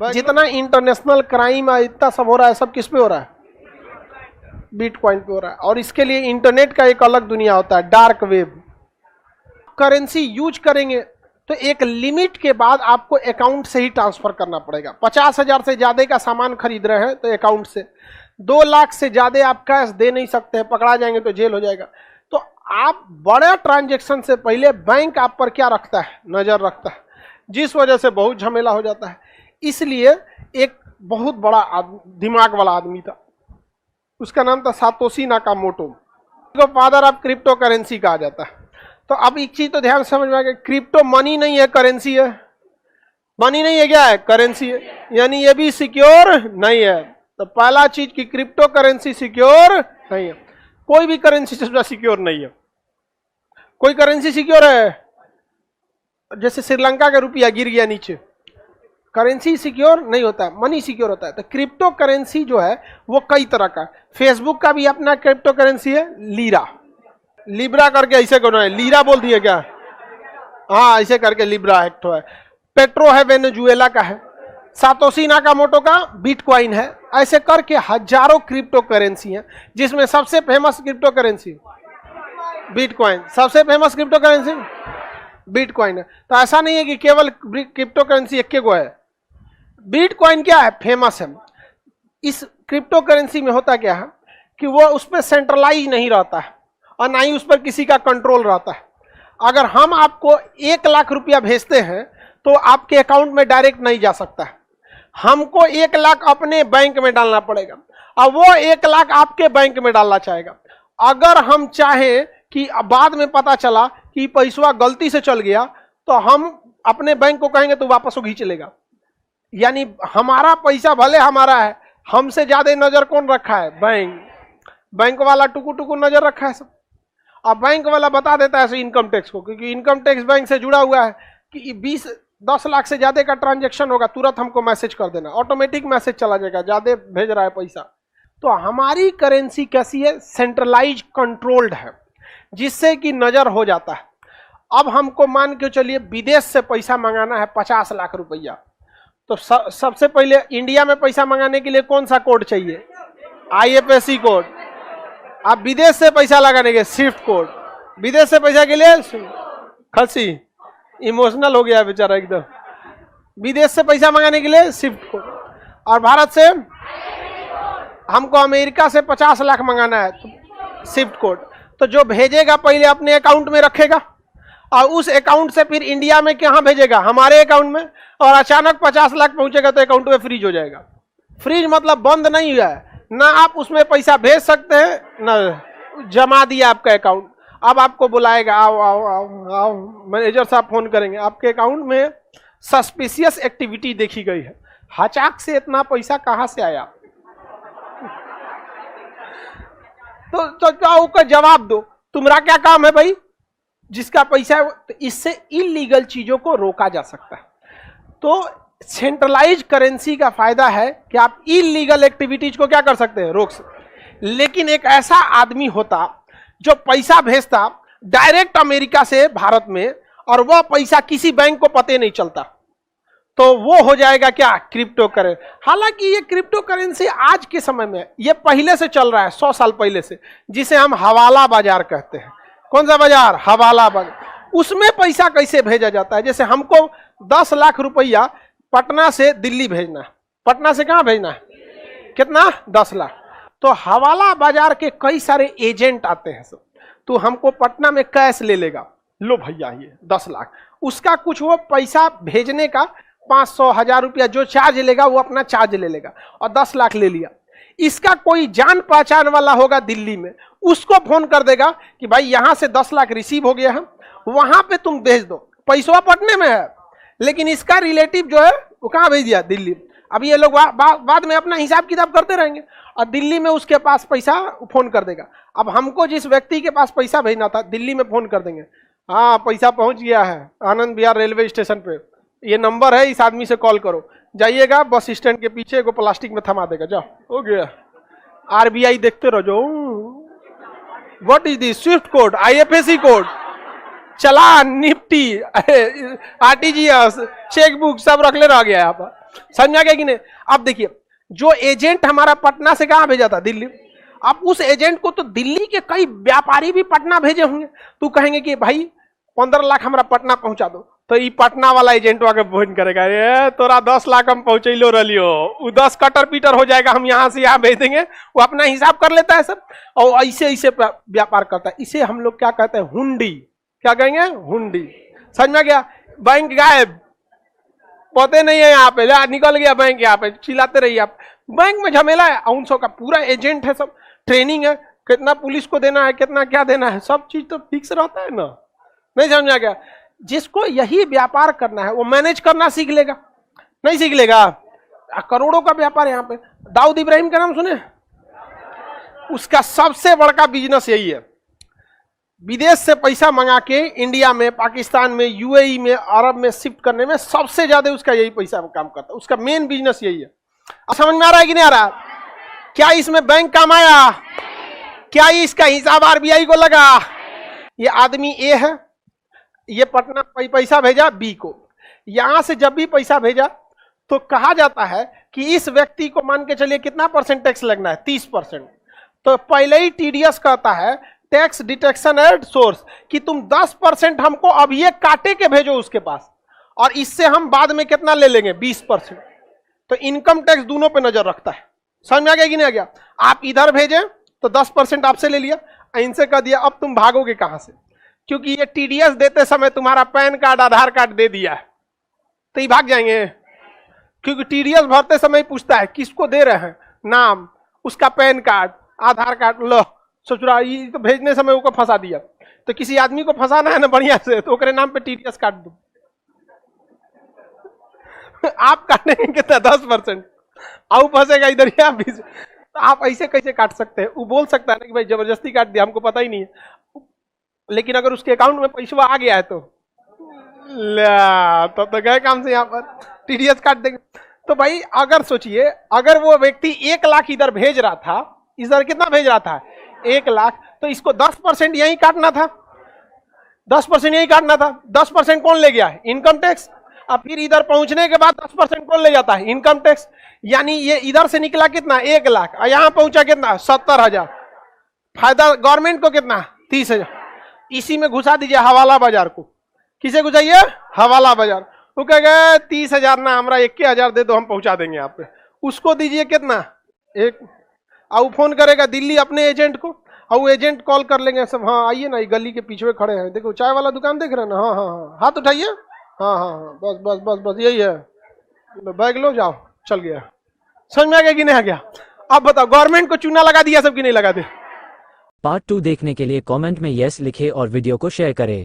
जितना international crime है, इतना सब हो रहा है, सब किस पे हो रहा है? बिटकॉइन पे हो रहा है। और इसके लिए इंटरनेट का एक अलग दुनिया होता है, डार्क वेब। करेंसी यूज करेंगे तो एक लिमिट के बाद आपको अकाउंट से ही ट्रांसफर करना पड़ेगा। 50,000 से ज्यादा का सामान खरीद रहे हैं तो अकाउंट से, 2 लाख से ज्यादा आप कैश दे नहीं सकते हैं, पकड़ा जाएंगे तो जेल हो जाएगा। तो आप बड़ा ट्रांजैक्शन से पहले बैंक आप पर क्या रखता है? नजर रखता है, जिस वजह से बहुत झमेला हो जाता है। इसलिए एक बहुत बड़ा दिमाग वाला आदमी था, उसका नाम था सातोशी नाकामोटो, जो फादर ऑफ क्रिप्टो करेंसी कहा जाता है। तो अब एक चीज तो ध्यान समझ में आ गया, क्रिप्टो मनी नहीं है, करेंसी है। मनी नहीं है, क्या है? करेंसी है, यानी ये भी सिक्योर नहीं है। तो पहला चीज की क्रिप्टो करेंसी सिक्योर नहीं है। कोई भी करेंसी से सिक्योर नहीं है। कोई करेंसी सिक्योर है? जैसे श्रीलंका का रुपया गिर गया नीचे, करेंसी सिक्योर नहीं होता है, मनी सिक्योर होता है। तो क्रिप्टो करेंसी जो है वो कई तरह का। फेसबुक का भी अपना क्रिप्टो करेंसी है, लीरा, लिब्रा करके ऐसे कौन है, लीरा बोल दिए क्या? हाँ, ऐसे करके लिब्रा एक तो है। पेट्रो है, वेनेजुएला का है। सातोशी नाकामोटो का बिटकॉइन है। ऐसे करके हजारों क्रिप्टो करेंसी हैं, जिसमें सबसे फेमस क्रिप्टो करेंसी बिटकॉइन। सबसे फेमस क्रिप्टो करेंसी बिटकॉइन है। तो ऐसा नहीं है कि केवल क्रिप्टो करेंसी एक को है, बिटकॉइन क्या है? फेमस है। इस क्रिप्टो करेंसी में होता क्या है कि वो उस पर सेंट्रलाइज नहीं रहता है और ना ही उस पर किसी का कंट्रोल रहता है। अगर हम आपको 1 लाख रुपया भेजते हैं तो आपके अकाउंट में डायरेक्ट नहीं जा सकता है, हमको 1 लाख अपने बैंक में डालना पड़ेगा और वो 1 लाख आपके बैंक में डालना चाहेगा। अगर हम चाहें कि बाद में पता चला कि पैसा गलती से चल गया तो हम अपने बैंक को कहेंगे तो वापस वो खींच लेगा। यानी हमारा पैसा भले हमारा है, हमसे ज्यादा नजर कौन रखा है? बैंक वाला टुकु टुकु नजर रखा है सब। अब बैंक वाला बता देता है इनकम टैक्स को, क्योंकि इनकम टैक्स बैंक से जुड़ा हुआ है कि 10 लाख से ज्यादा का ट्रांजैक्शन होगा, तुरंत हमको मैसेज कर देना, ऑटोमेटिक मैसेज चला जाएगा, ज्यादा भेज रहा है पैसा। तो हमारी करेंसी कैसी है? सेंट्रलाइज कंट्रोल्ड है, जिससे कि नजर हो जाता है। अब हमको मान के चलिए विदेश से पैसा मंगाना है 50 लाख रुपया, तो सबसे पहले इंडिया में पैसा मंगाने के लिए कौन सा कोड चाहिए? IFSC code. आप विदेश से पैसा लगाने के स्विफ्ट कोड। विदेश से पैसा के लिए खसी इमोशनल हो गया बेचारा एकदम। विदेश से पैसा मंगाने के लिए स्विफ्ट कोड, और भारत से हमको अमेरिका से 50 लाख मंगाना है तो स्विफ्ट कोड। तो जो भेजेगा पहले अपने अकाउंट में रखेगा और उस अकाउंट से फिर इंडिया में कहाँ भेजेगा? हमारे अकाउंट में। और अचानक 50 लाख पहुंचेगा तो अकाउंट में फ्रीज हो जाएगा। फ्रीज मतलब बंद नहीं हुआ है, ना आप उसमें पैसा भेज सकते हैं ना जमा दिया आपका अकाउंट। अब आपको बुलाएगा, आओ आओ आओ आओ, मैनेजर साहब फोन करेंगे, आपके अकाउंट में सस्पिशियस एक्टिविटी देखी गई है, हचाक से इतना पैसा कहां से आया? तो क्या उसका जवाब दो, तुम्हारा क्या काम है भाई? जिसका पैसा है। तो इससे इलीगल चीजों को रोका जा सकता है। तो सेंट्रलाइज करेंसी का फायदा है कि आप इलीगल एक्टिविटीज को क्या कर सकते हैं? रोक सकते। लेकिन एक ऐसा आदमी होता जो पैसा भेजता डायरेक्ट अमेरिका से भारत में, और वह पैसा किसी बैंक को पता नहीं चलता, तो वो हो जाएगा क्या? Crypto currency. हालांकि ये क्रिप्टो करेंसी आज के समय में, ये पहले से चल रहा है, 100 साल पहले से, जिसे हम हवाला बाजार कहते हैं। कौन सा बाजार? हवाला बाजार। उसमें पैसा कैसे भेजा जाता है? जैसे हमको 10 लाख रुपया पटना से दिल्ली भेजना है, पटना से कहां भेजना है? कितना? 10 लाख। तो हवाला बाजार के कई सारे एजेंट आते हैं सब, तो हमको पटना में कैश ले लेगा, लो भैया ये 10 लाख, उसका कुछ वो पैसा भेजने का 500 1000 रुपया जो चार्ज लेगा वो अपना चार्ज ले लेगा, और 10 लाख ले लिया। इसका कोई जान पहचान वाला होगा दिल्ली में, उसको फोन कर देगा कि भाई यहां से 10 लाख रिसीव हो गया है, वहां पे तुम भेज दो। पैसा पटने में है, लेकिन इसका रिलेटिव जो है वो कहां भेज दिया? दिल्ली। अब ये लोग बाद में अपना हिसाब किताब करते रहेंगे, और दिल्ली में उसके पास पैसा फोन कर देगा। अब हमको जिस व्यक्ति के पास पैसा भेजना था दिल्ली में फोन कर देंगे, हाँ पैसा पहुंच गया है आनंद विहार रेलवे स्टेशन पे, ये नंबर है, इस आदमी से कॉल करो, जाइएगा बस स्टैंड के पीछे एगो प्लास्टिक में थमा देगा, जाओ हो गया। RBI देखते रहो जो what is this? Swift code, IFSC code, challan, Nifty, RTGS, chequebook सब रख ले रह गया यहाँ पर। समझ में आ गया कि नहीं? अब देखिए, जो एजेंट हमारा पटना से कहां भेजा था? दिल्ली। अब उस एजेंट को तो दिल्ली के कई व्यापारी भी पटना भेजे होंगे। तू कहेंगे कि भाई 15 लाख हमारा पटना पहुंचा दो, तो ये पटना वाला एजेंट आके फोन करेगा, ये तोरा 10 लाख हम पहुंचैलो रहियो, वो 10 कटर पीटर हो जाएगा, हम यहां से यहां भेज देंगे। वो अपना हिसाब कर लेता है सब, और ऐसे ऐसे व्यापार करता है। इसे हम लोग क्या कहते हैं? हुंडी। क्या कहेंगे? हुंडी। समझ में गया? बैंक गायब, पते नहीं है यहाँ पे, निकल गया बैंक, यहाँ पे चिल्लाते रहिए आप। बैंक में झमेला है, 900 का पूरा एजेंट है, सब ट्रेनिंग है, कितना पुलिस को देना है, कितना क्या देना है, सब चीज तो फिक्स रहता है ना। नहीं समझा गया? जिसको यही व्यापार करना है वो मैनेज करना सीख लेगा, नहीं सीख लेगा? करोड़ों का व्यापार यहाँ पे। दाऊद इब्राहिम का नाम सुने? उसका सबसे बड़ा बिजनेस यही है, विदेश से पैसा मंगा के इंडिया में, पाकिस्तान में, यूएई में, अरब में शिफ्ट करने में सबसे ज्यादा उसका यही पैसा काम करता है। उसका मेन बिजनेस यही है। अब समझ में आ रहा है कि नहीं आ रहा? क्या इसमें बैंक काम आया? क्या इसका हिसाब आरबीआई को लगा? ये आदमी ए है, ये पटना पैसा भेजा बी को, यहां से जब भी पैसा भेजा तो कहा जाता है कि इस व्यक्ति को मान के चलिए कितना परसेंट टैक्स लगना है? 30%। तो पहले ही टीडीएस कहता है, टैक्स डिटेक्शन एट सोर्स, कि तुम 10% हमको अब ये काटे के भेजो उसके पास, और इससे हम बाद में कितना ले लेंगे? 20%। तो इनकम टैक्स दोनों पे नजर रखता है। समझ में आ गया कि नहीं आ गया? आप इधर भेजे तो 10% आपसे ले लिया, इनसे कह दिया अब तुम भागोगे कहां से, क्योंकि ये टीडीएस देते समय तुम्हारा पैन कार्ड, आधार कार्ड दे दिया है, तो ये भाग जाएंगे। क्योंकि टीडीएस भरते समय पूछता है किसको दे रहे हैं, नाम, उसका पैन कार्ड, आधार कार्ड। लो सोच रहा ये तो भेजने समय उसको फंसा दिया, तो किसी आदमी को फंसाना है ना बढ़िया से, तो ओकरे नाम पे टीडीएस काट दो। आप काटेंगे कितना? 10%। आउ फंसेगा इधर ही आप। तो आप ऐसे कैसे काट सकते हैं? वो बोल सकता है ना कि भाई जबरदस्ती काट दिया, हमको पता ही नहीं है। लेकिन अगर उसके अकाउंट में पैसा आ गया है तो तो गए काम से, यहाँ पर टीडीएस काट देंगे। तो भाई अगर सोचिए, अगर वो व्यक्ति 1 लाख इधर भेज रहा था, इधर कितना भेज रहा था? 1 लाख, तो इसको 10% यही काटना था, 10% यही काटना था। 10% कौन ले गया? Income tax. अब फिर इधर पहुंचने के बाद 10% कौन ले जाता है? Income tax. यानी ये इधर से निकला कितना? 1 लाख, और यहां पहुंचा कितना? 70,000। फायदा गवर्नमेंट को कितना? 30,000। इसी में घुसा दीजिए हवाला बाजार को। किसे घुसाइए? हवाला बाजार। वो कह गए 30,000 ना, हमारा 21,000 दे दो, हम पहुंचा देंगे आप पे। उसको दीजिए कितना? 1। और फोन करेगा दिल्ली अपने एजेंट को, और वो एजेंट कॉल कर लेंगे सब, हाँ आइए ना, गली के पीछे खड़े हैं, देखो चाय वाला दुकान देख रहे हैं ना, हाँ हाँ हाँ, हाथ उठाइए, हाँ हाँ हाँ, बस बस बस बस यही है, बैग लो जाओ, चल गया। समझ में आ गया कि नहीं आ गया? अब बताओ, गवर्नमेंट को चूना लगा दिया सब कि नहीं लगा दे? पार्ट 2 देखने के लिए कमेंट में यस लिखें और वीडियो को शेयर करें।